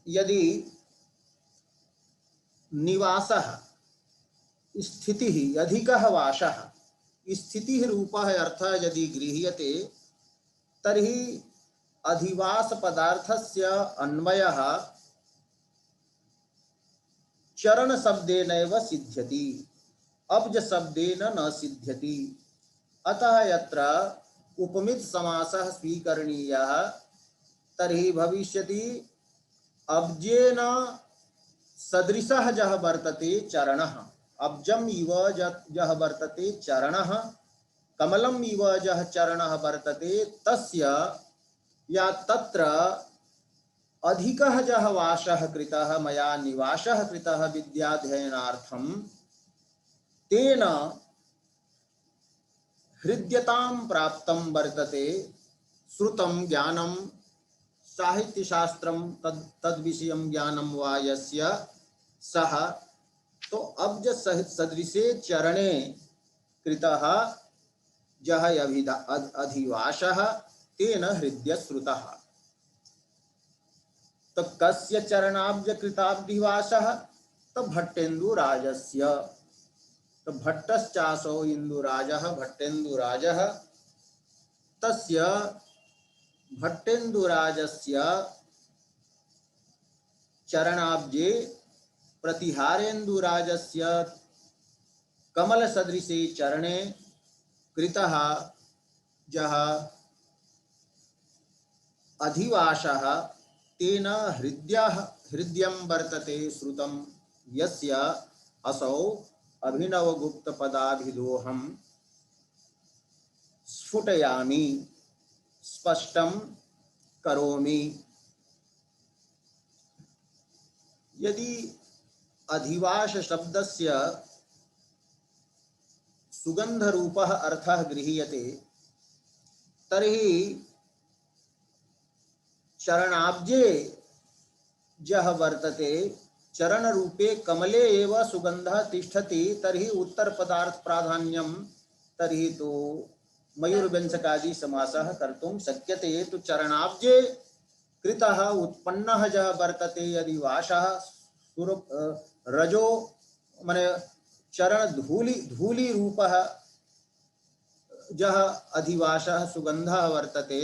[SPEAKER 2] यदि निवासः स्थितिः अधिकः वासः स्थितिः रूपः अर्थः यदि गृह्यते तर्हि अधिवास पदार्थस्य अन्वयः चरण शब्देनैव सिद्ध्यति, अब्ज शब्देन न सिद्ध्यति। अतः यत्र उपमित समासः स्वीकरणीयः तर्हि भविष्यति अब्जेन सदृशः यः वर्तते चरणः, अब्जम इव यः वर्तते चरणः, कमलम इव यः चरणः वर्तते तस्य या तत्र अधिकः यः वासः कृतः मया निवासः कृतः विद्याध्ययनार्थं तेन हृद्यतां प्राप्तं वर्तते। श्रुतं ज्ञानं साहित्यशास्त्रं तद्विषयं ज्ञानं वा यस्य सः। तो अब्ज सदृशे चरणे कृतः यः अधिवासः तेन हृद्यश्रुतः। तो कस्य चरणाब्ज कृताब्धिवासः? तो भट्टेन्दुराजस्य। तो भट्टश्चासौ इंदुराजः भट्टेन्दुराजः, तस्य भट्टेन्दुराजस्य चरणाब्जे प्रतिहारेन्दुराजस्य कमल सदृशे चरणे कृतः यः अधिवासः तेन हृद्यं वर्तते श्रुतं यस्य असौ अभिनवगुप्त पदाभिदोहं स्फुटयामि स्पष्टं करोमि। यदि अधिवास शब्दस्य सुगंधरूपः अर्थः गृह्यते तर्हि चरणाब्जे यः वर्तते चरण रूपे कमले एव सुगंधः तिष्ठति तर्हि उत्तर पदार्थ प्राधान्यं तर्हि तो मयूरव्यंजकादि समासः कर्तुं शक्यते। तो चरणाब्जे कृतः उत्पन्नः यः वर्तते यदि वासः रजो माने चरण धूली रूपः यः अधिवासः सुगंधः वर्तते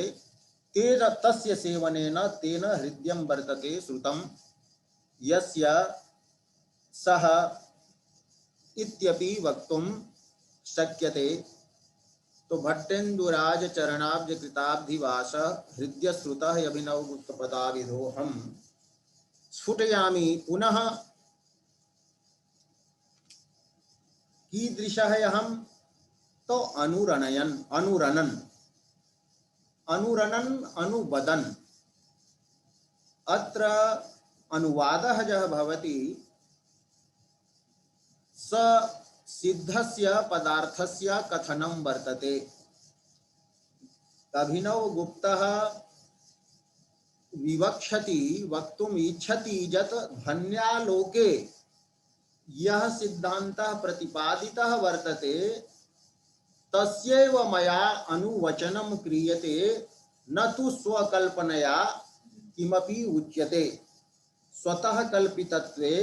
[SPEAKER 2] तेन तस्य सेवनेन तेन हृद्यं वर्तते श्रुतं यस्य सः इत्यपि वक्तुं शक्यते। तो भट्टेन्दुराज चरणाब्ज कृताब्धिवास हृद्यश्रुतः अभिनवगुप्त पदाभिदोहम् स्फुटयामि। पुनः कीदृशः अहं? तो अनुरणयन् अनुरणन् अनुबदन्। अत्र अनुवादः यः भवति स सिद्धस्य पदार्थस्य कथनं वर्तते। अभिनवगुप्तः विवक्षति वक्तुम् इच्छति यत् ध्वन्यालोके यः सिद्धान्तः प्रतिपादितः वर्तते तस्यैव मया अनुवचनं क्रियते न तु स्वकल्पनया किमपि उच्यते। स्वतः कल्पितत्वे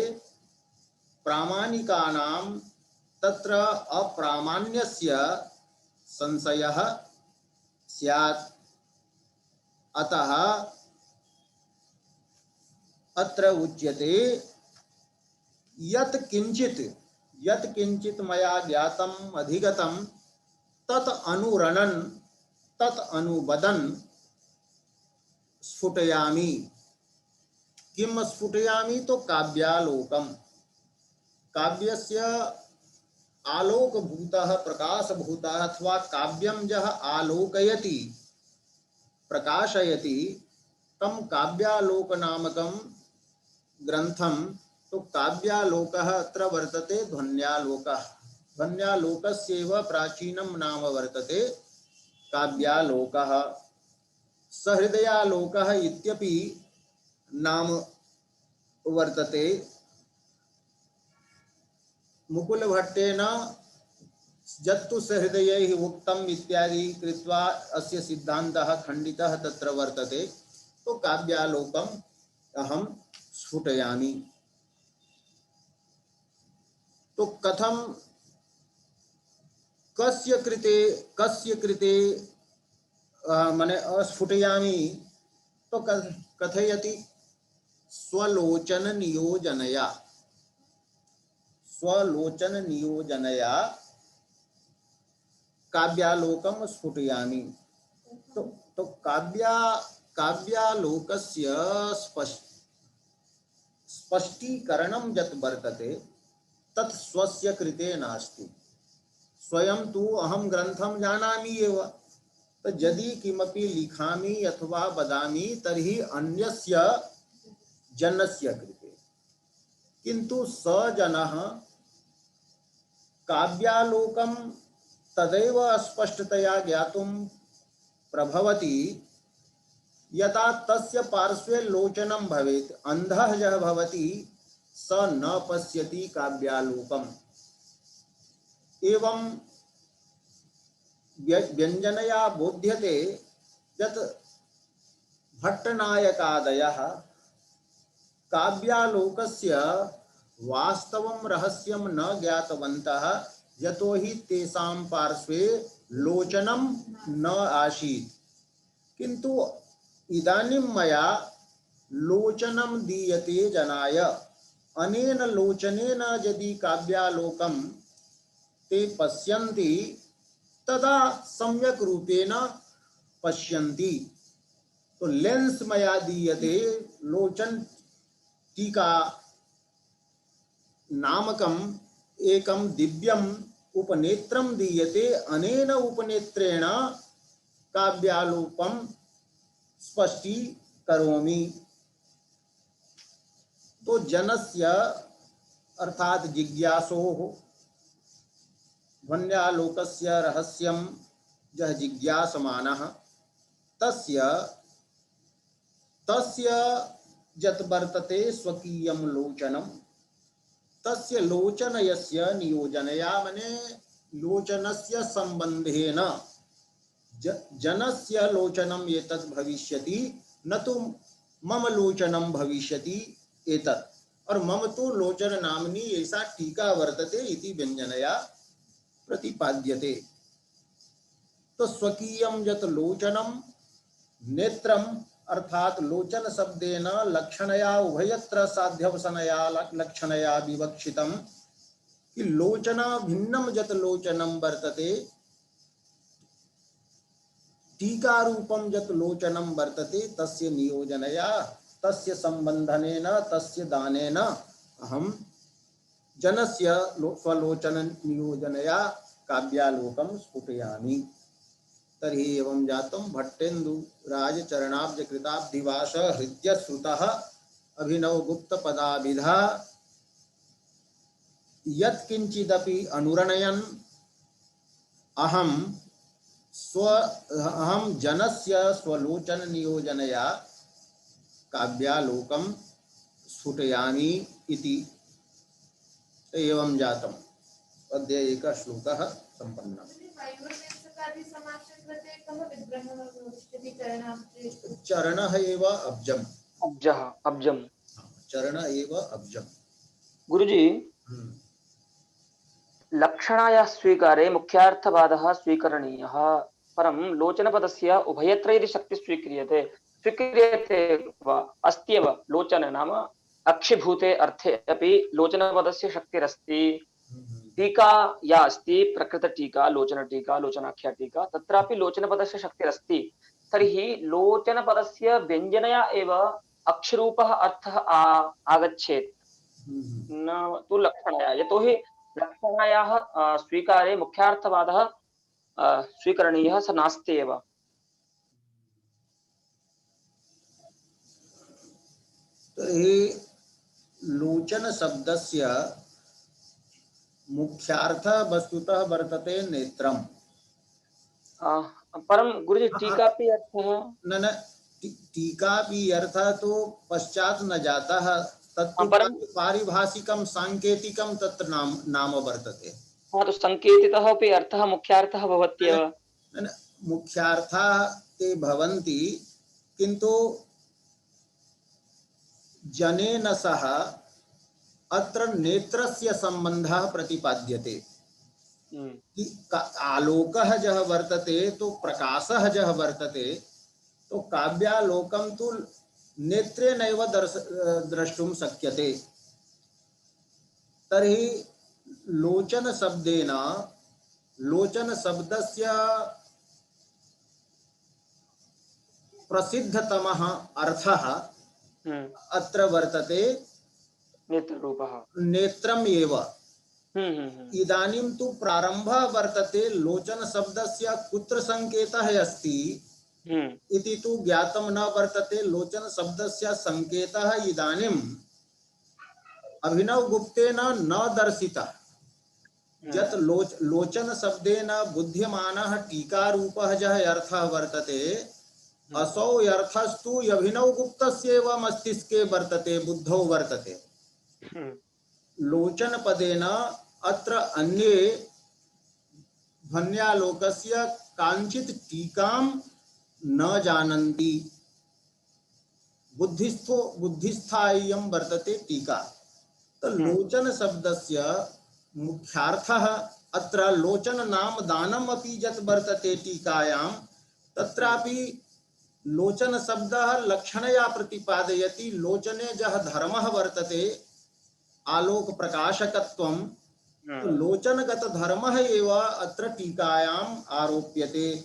[SPEAKER 2] प्रामाणिकानां तत्र अप्रामाण्यस्य संशयः स्यात्। अतः अत्र उच्यते यत् किंचित मया ज्ञातम् अधिगतं तत् अनुरणन् तत् अनुबदन् स्फुटयामि। किम स्फुटयामि? तो काव्यालोकम। काव्यस्य आलोकभूतः प्रकाशभूतः अथवा काव्यं यः आलोकयति प्रकाशयति तं काव्यालोक नामकं ग्रंथं तो काव्यालोकः अत्र वर्तते ध्वन्यालोकः। ध्वन्यालोकस्यैव प्राचीनं नाम वर्तते काव्यालोकः। सहृदयालोकः इत्यपि नाम वर्तते। मुकुलभट्टेन यत्तु सहृदयैः उक्तम् इत्यादि कृत्वा अस्य सिद्धान्तः खण्डितः तत्र वर्तते। तो काव्यालोकम् अहं स्फुटयामि। तो कथं कस्य कृते माने अस्फुटयामि, तो कथयति स्वलोचन नियोजनया काव्यालोकम स्फुटयामि। तो काव्यालोकस्य स्पष्टीकरणं यत् वर्तते तत् स्वस्य कृते नास्ति। स्वयं तु अहं ग्रन्थं जानामि एव, तो यदि किमपि लिखामि अथवा वदामि तर्हि अन्यस्य जनस्य कृते, किन्तु स जनः काव्यालोकं तदैव स्पष्टतया ज्ञातुं प्रभवति यदा तस्य पार्श्वे लोचनं भवेत्। अन्धः यः भवति स न पश्यति काव्यालोकम्। एवं व्यञ्जनया बोध्यते यत् भट्टनायकादयः काव्यालोकस्य वास्तवं रहस्यं न ज्ञातवन्तः, यतो हि तेषां पार्श्वे लोचनं न आसीत्। किन्तु इदानीं मया लोचनं दीयते जनाय। अनेन लोचनेन यदि काव्यालोकं ते पश्यन्ति तदा सम्यक् रूपेण पश्यन्ति। तो लेंस मया दीयते, लोचन टीका नामकम् एकं दिव्यम् उपनेत्रं दीयते। अनेन उपनेत्रेण काव्यालोकं स्पष्टीकरोमि। तो जनस्य अर्थात जिज्ञासोः ध्वन्यालोकस्य रहस्यं यः जिज्ञासमानः तस्य यत् वर्तते स्वकीयं लोचनं, तस्य लोचनयस्य नियोजनया मने लोचनस्य संबंधेन जनस्य लोचनम् एतत् भविष्यति, न तु मम लोचनं भविष्यति एतत्। और मम तु लोचन नाम्नी एषा टीका वर्तते इति व्यञ्जनया प्रतिपाद्यते। तो स्वकीयं यत् लोचनं नेत्रम् अर्थात लोचन शब्देन लक्षणया उभयत्र साध्यवसनया लक्षणया विवक्षितं कि लोचना भिन्नं यत् लोचनं वर्तते, टीकारूपं यत् लोचनं वर्तते तस्य नियोजनया तस्य संबंधनेन तस्य दानेन अहं जनस्य स्वलोचन नियोजनया काव्यालोकं स्फुटयामि। तर्हि एवं जातं भट्टेन्दु राजचरणाब्ज कृताब्धिवास हृद्य श्रुतः अभिनव गुप्त पदाभिधा यत्किंचिदपि अनुरणयन् अहं जनस्य स्वलोचन नियोजनया काव्यालोकं स्फुटयामि इति। एवं जातम्। अद्य एकः श्लोकः सम्पन्नः। चरणः एव अब्जम्।
[SPEAKER 3] अब्जम्।
[SPEAKER 2] चरण एव अब्जम्।
[SPEAKER 3] गुरुजी, लक्षणायाः स्वीकारे मुख्यार्थवादः स्वीकरणीयः, परं लोचनपदस्य उभयत्र यदि शक्ति स्वीक्रियते वा अस्त्येव। लोचन नाम अक्षिभूते अर्थे अपि लोचनपदस्य शक्तिरस्ति। टीका या अस्ति प्रकृतटीका, लोचनटीका, लोचनाख्या टीका, तत्रापि लोचनपदस्य शक्तिरस्ति। तर्हि लोचनपदस्य व्यञ्जनया एव अक्षरूपः अर्थः आगच्छेत्, न तु लक्षणया। यतोहि लक्षणायाः स्वीकारे मुख्यार्थवादः स्वीकरणीयः, स नास्ति एव।
[SPEAKER 2] तर्हि लोचन शब्दस्य मुख्यार्थः वस्तुतः वर्तते नेत्रम।
[SPEAKER 3] परम गुरुजी टीका पे अर्थः
[SPEAKER 2] न न टीका भी अर्थ तो पश्चात न जाता है, तत्तु
[SPEAKER 3] परम
[SPEAKER 2] पारिभाषिकम सांकेतिकम तत्र नाम वर्तते।
[SPEAKER 3] तो संकेतितः पे अर्थः मुख्यार्थः भवत्येव।
[SPEAKER 2] न न मुख्यार्थाः ते भवन्ति, किन्तु जनेन सह अत्र नेत्रस्य संबंधः प्रतिपाद्यते कि आलोकः जः वर्तते तो प्रकाशः जः वर्तते, तो काव्यालोकं तु नेत्रेणैव द्रष्टुं शक्यते। तर्हि लोचन शब्देन लोचन शब्दस्य प्रसिद्धतमः अर्थः अत्र वर्तते
[SPEAKER 3] नेत्ररूपः
[SPEAKER 2] नेत्रम् एव। इदानीं तु प्रारम्भः वर्तते लोचन शब्दस्य कुत्र संकेतः अस्ति इति तु ज्ञातं न वर्तते। लोचन शब्दस्य संकेतः इदानीम् अभिनवगुप्तेन न दर्शितः। यत् लोचन शब्देन बुध्यमानः टीकारूपः यः अर्थः वर्तते, असौ अर्थस्तु अभिनवगुप्तस्यैव मस्तिष्के वर्तते, बुद्धौ वर्तते। लोचन पदेन अत्र अन्ये ध्वन्यालोकस्य काञ्चित् टीकां न जानन्ति। बुद्धिस्था इयं वर्तते टीका। तो लोचन शब्दस्य मुख्यार्थः अत्र लोचन नाम दानम् अपि यत् वर्तते टीकायां, तत्रापि लोचन शब्दः लक्षणया प्रतिपादयति। लोचने यः धर्मः वर्तते आलोक प्रकाशकत्वं, तो लोचनगत धर्मः एव अत्र टीकायाम् आरोप्यते।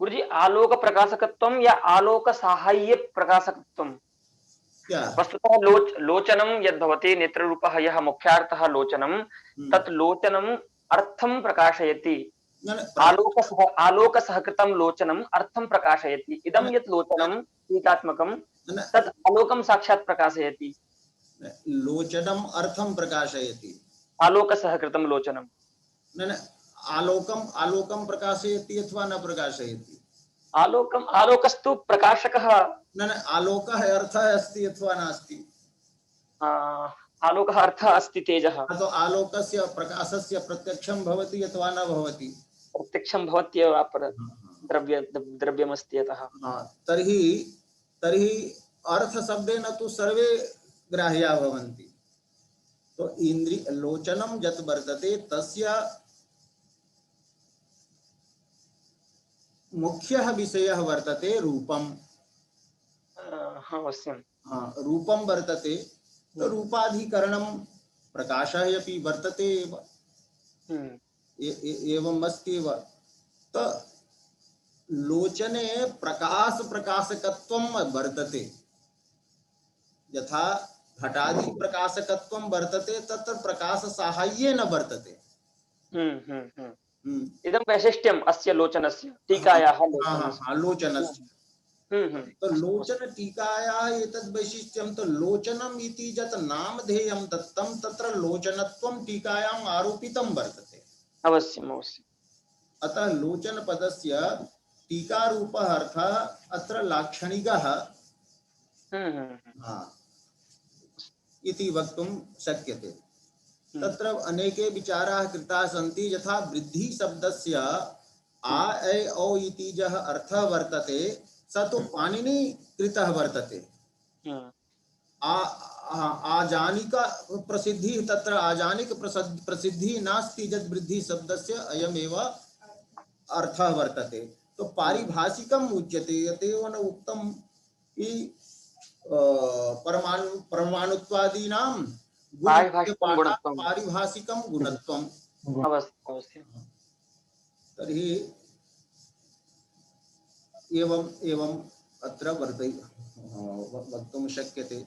[SPEAKER 3] गुरुजी आलोक प्रकाशकत्वं या आलोक साहाय्य प्रकाशकत्वं
[SPEAKER 2] क्या
[SPEAKER 3] वस्तुतः लोचनं यद्भवति नेत्ररूपः यः मुख्यार्थः लोचनं, तत् लोचनम् अर्थं प्रकाशयति। आलोक सहकृतं लोचनम् अर्थं प्रकाशयति। इदं यत् लोचनं टीकात्मकं तत् आलोकं साक्षात् प्रकाशयति।
[SPEAKER 2] लोचनम् अर्थं प्रकाशयति,
[SPEAKER 3] आलोक सहकृतं लोचनं
[SPEAKER 2] न आलोकं प्रकाशयति अथवा न प्रकाशयति।
[SPEAKER 3] आलोकस्तु प्रकाशकः।
[SPEAKER 2] न आलोकः अर्थः अस्ति अथवा नास्ति।
[SPEAKER 3] आलोकः अर्थः अस्ति तेजः।
[SPEAKER 2] तो आलोकस्य प्रकाशस्य प्रत्यक्षं भवति अथवा न भवति?
[SPEAKER 3] प्रत्यक्षं भवत्येव, द्रव्यमस्ति अतः।
[SPEAKER 2] तर्हि अर्थशब्देन तु सर्वे ग्राह्या भवन्ति। तो लोचनं यत् वर्तते तस्य मुख्यः विषयः वर्तते रूपम्।
[SPEAKER 3] अवश्यं
[SPEAKER 2] रूपं वर्तते, तो रूपाधिकरणं प्रकाशः अपि वर्तते एव। एवम् अस्ति एव। तो लोचने प्रकाशकत्वं वर्तते। यथा घटादि प्रकाशकत्वं वर्तते, तत्र प्रकाश साहाय्येन वर्तते।
[SPEAKER 3] इदं वैशिष्ट्यम् अस्य लोचनस्य टीकायाः
[SPEAKER 2] लोचनस्य। तो लोचन टीकायाः एतद् वैशिष्ट्यं, तो लोचनम् इति यत् नामधेयं दत्तं तत्र लोचनत्वं टीकायाम् आरोपितं वर्तते।
[SPEAKER 3] अवश्यम्।
[SPEAKER 2] अतः लोचन पदस्य टीकारूपः अर्थः अत्र लाक्षणिकः इति वक्तुं शक्यते। तत्र अनेके विचाराः कृताः सन्ति। यथा वृद्धि शब्दस्य आ ऐ औ इति यः अर्थः वर्तते, स तु पाणिनि कृतः वर्तते। आजानिक प्रसिद्धि तत्र आजानिक प्रसिद्धि नास्ति। यद् वृद्धि शब्दस्य अयमेव अर्थः वर्तते। तो पारिभाषिकम् उच्यते। अतएव न उक्तं कि परमाणुत्वादीनां पारिभाषिकं गुणत्वम्। तर्हि एवम् अत्र वक्तुं शक्यते।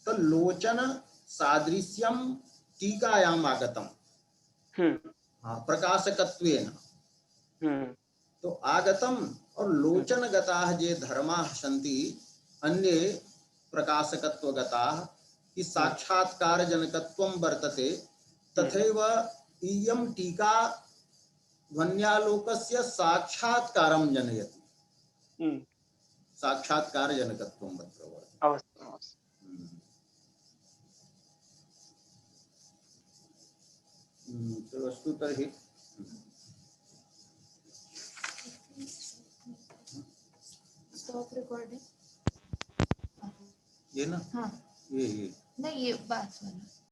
[SPEAKER 2] तो लोचन सादृश्यं टीकायाम् आगतं प्रकाशकत्वेन तो आगतम्। और लोचनगताः ये धर्माः सन्ति अन्ये प्रकाशकत्वगताः, कि साक्षात्कार जनकत्वं वर्तते तथैव इयं टीका ध्वन्यालोकस्य साक्षात्कारं जनयति। साक्षात्कार जनकत्वं तत्र वर्तते।
[SPEAKER 3] अवश्यम् अवश्यम्।
[SPEAKER 2] तो अस्तु तर्हि
[SPEAKER 4] स्टॉप रिकॉर्डिंग।
[SPEAKER 2] ये ना
[SPEAKER 4] हाँ
[SPEAKER 2] ये
[SPEAKER 4] नहीं, ये बात वाला